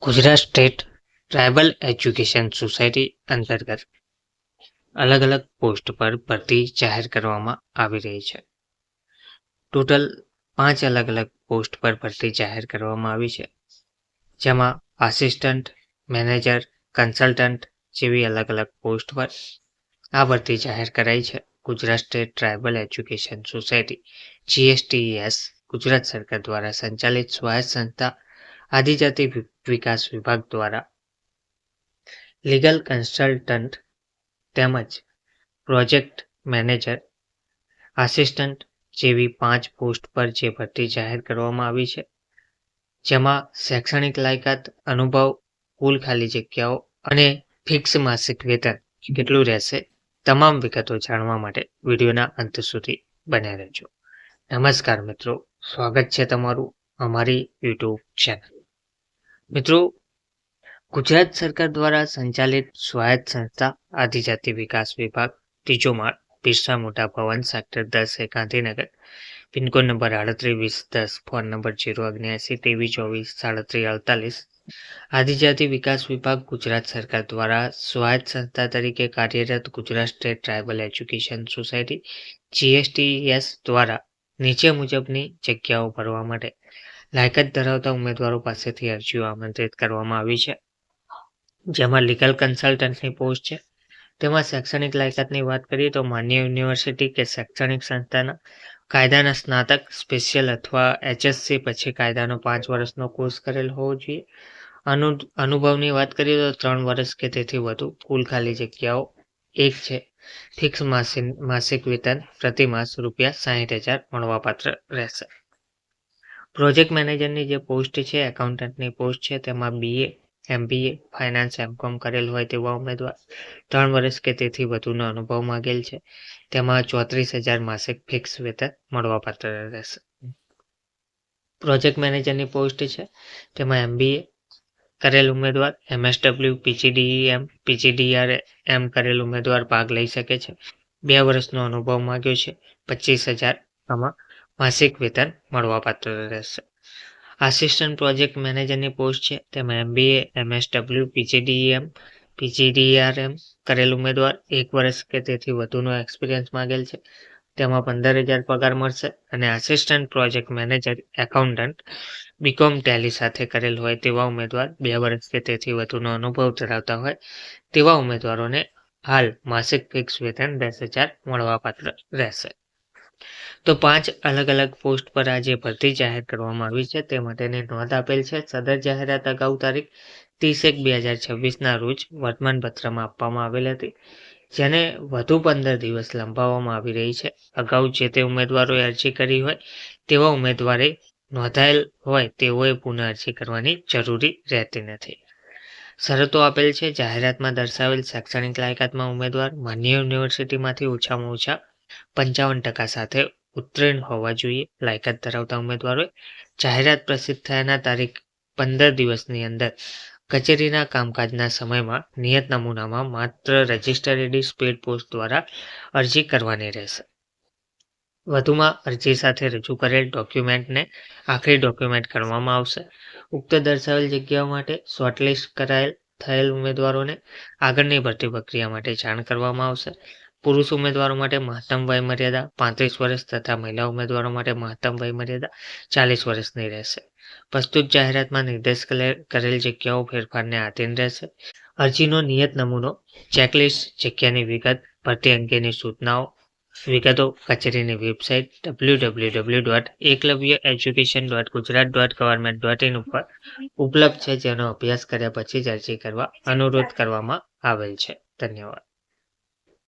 Gujarat state tribal education society અંતર્ગત અલગ અલગ પોસ્ટ પર ભરતી જાહેર કરવામાં આવી રહી છે. ટોટલ 5 અલગ અલગ પોસ્ટ પર ભરતી જાહેર કરવામાં આવી છે, જેમાં આસિસ્ટન્ટ, મેનેજર, કન્સલ્ટન્ટ જેવી અલગ અલગ પોસ્ટ પર આ ભરતી જાહેર કરાઈ છે. Gujarat state tribal education society GSTES Gujarat સરકાર દ્વારા સંચાલિત સ્વાયત્ત સંસ્થા આદિજાતિ વિકાસ વિભાગ દ્વારા લીગલ કન્સલ્ટન્ટ તેમજ પ્રોજેક્ટ મેનેજર, આસિસ્ટન્ટ જેવી 5 પોસ્ટ પર જે ભરતી જાહેર કરવામાં આવી છે, જેમાં શૈક્ષણિક લાયકાત, અનુભવ, કુલ ખાલી જગ્યાઓ અને ફિક્સ માસિક વેતન કેટલું રહેશે, તમામ વિગતો જાણવા માટે વિડીયોના અંત સુધી બન્યા રહેજો. નમસ્કાર મિત્રો, સ્વાગત છે તમારું અમારી યુટ્યુબ ચેનલ. મિત્રો, ગુજરાત સરકાર દ્વારા સંચાલિત સ્વાયત્ત સંસ્થા આદિજાતિ વિકાસ વિભાગ, ત્રીજો માળ, બિરસા મોટા ભવન, sector 10A, Gandhinagar, pincode number 382010, phone number 07924243748. આદિજાતિ વિકાસ વિભાગ ગુજરાત સરકાર દ્વારા સ્વાયત્ત સંસ્થા તરીકે કાર્યરત Gujarat state tribal education society GSTES દ્વારા નીચે મુજબની જગ્યાઓ ભરવા માટે લાયકાત ધરાવતા ઉમેદવારો પાસેથી અરજીઓ આમંત્રિત કરવામાં આવી છે, જેમાં લીગલ કન્સલ્ટન્ટની પોસ્ટ છે. તેમાં શૈક્ષણિક લાયકાતની વાત કરીએ તો માન્ય યુનિવર્સિટી કે શૈક્ષણિક સંસ્થાના કાયદાના સ્નાતક, સ્પેશિયલ અથવા HSC પછી કાયદાનો 5 વર્ષનો કોર્સ કરેલ હોવો જોઈએ. અનુભવની વાત કરીએ તો 3 વર્ષ કે તેથી વધુ. કુલ ખાલી જગ્યાઓ 1 છે. ફિક્સ માસિક વેતન પ્રતિ માસ ₹60,000 મળવાપાત્ર રહેશે. પ્રોજેક્ટ મેનેજરની જે પોસ્ટ છે, એકાઉન્ટન્ટની પોસ્ટ છે, તેમાં BA, MBA, ફાઇનાન્સ, MCOM કરેલ હોય તેવા ઉમેદવાર, 3 વર્ષ કે તેથી વધુનો અનુભવ માંગેલ છે. તેમાં 34,000 માસિક ફિક્સ વેતન મળવાપાત્ર રહેશે. પ્રોજેક્ટ મેનેજરની પોસ્ટ છે, તેમાં MBA કરેલ ઉમેદવાર, MSW, PGDEM, PGDRM કરેલ ઉમેદવાર ભાગ લઈ શકે છે. 2 વર્ષનો અનુભવ માંગ્યો છે. 25,000 આમાં માસિક વેતન મળવાપાત્ર રહેશે. આસિસ્ટન્ટ પ્રોજેક્ટ મેનેજરની પોસ્ટ છે, તેમાં MBA, MSW, PGDEM, PGDRM કરેલ ઉમેદવાર, 1 વર્ષ કે તેથી વધુનો એક્સપિરિયન્સ માંગેલ છે. તેમાં 15,000 પગાર મળશે. અને assistant project manager accountant BCom Tally સાથે કરેલ હોય તેવા ઉમેદવાર, 2 વર્ષ કે તેથી વધુનો અનુભવ ધરાવતા હોય તેવા ઉમેદવારોને હાલ માસિક ફિક્સ વેતન 10,000 મળવાપાત્ર રહેશે. તો 5 અલગ અલગ પોસ્ટ પર આ જે ભરતી જાહેર કરવામાં આવી છે તે માટેની નોંધ આપેલ છે. સદર જાહેરાત અગાઉ તારીખ 30/1/2026ના રોજ વર્તમાનપત્રમાં આપવામાં આવેલ હતી, જેને વધુ 15 દિવસ લંબાવવામાં આવી રહી છે. અગાઉ જે તે ઉમેદવારોએ અરજી કરી હોય તેવા ઉમેદવારે નોંધાયેલ હોય તેઓએ પુનઃ અરજી કરવાની જરૂરી રહેતી નથી. શરતો આપેલ છે. જાહેરાતમાં દર્શાવેલ શૈક્ષણિક લાયકાતમાં ઉમેદવાર માન્ય યુનિવર્સિટીમાંથી ઓછામાં ઓછા 55% સાથે ઉત્તીર્ણ હોવા જોઈએ. લાયકાત ધરાવતા ઉમેદવારોએ જાહેરાત પ્રસિદ્ધ થયાના તારીખ 15 દિવસની અંદર કચેરીના કામકાજના સમયમાં નિયત નમૂનામાં માત્ર રજિસ્ટર સ્પીડ પોસ્ટ દ્વારા અરજી કરવાની રહેશે. વધુમાં અરજી સાથે રજૂ કરેલ ડોક્યુમેન્ટને આખરી ડોક્યુમેન્ટ ગણવામાં આવશે. ઉક્ત દર્શાવેલ જગ્યાઓ માટે શોર્ટલિસ્ટ થયેલ ઉમેદવારોને આગળની ભરતી પ્રક્રિયા માટે જાણ કરવામાં આવશે. પુરુષ ઉમેદવારો માટે મહત્તમ વય મર્યાદા 35 વર્ષ તથા મહિલા ઉમેદવારો માટે મહત્તમ વય મર્યાદા 40 વર્ષની રહેશે. પ્રસ્તુત જાહેરાતમાં નિર્દેશ કરેલ જગ્યાઓ ફેરફારને આધીન રહેશે. અરજીનો નિયત નમૂનો, ચેકલિસ્ટ, જગ્યાની વિગત, ભરતી અંગેની સૂચનાઓ, વિગતો કચેરીની વેબસાઇટ www.eklavyaeducation.gujarat.government.in ઉપર ઉપલબ્ધ છે, જેનો અભ્યાસ કર્યા પછી જ અરજી કરવા અનુરોધ કરવામાં આવેલ છે. ધન્યવાદ.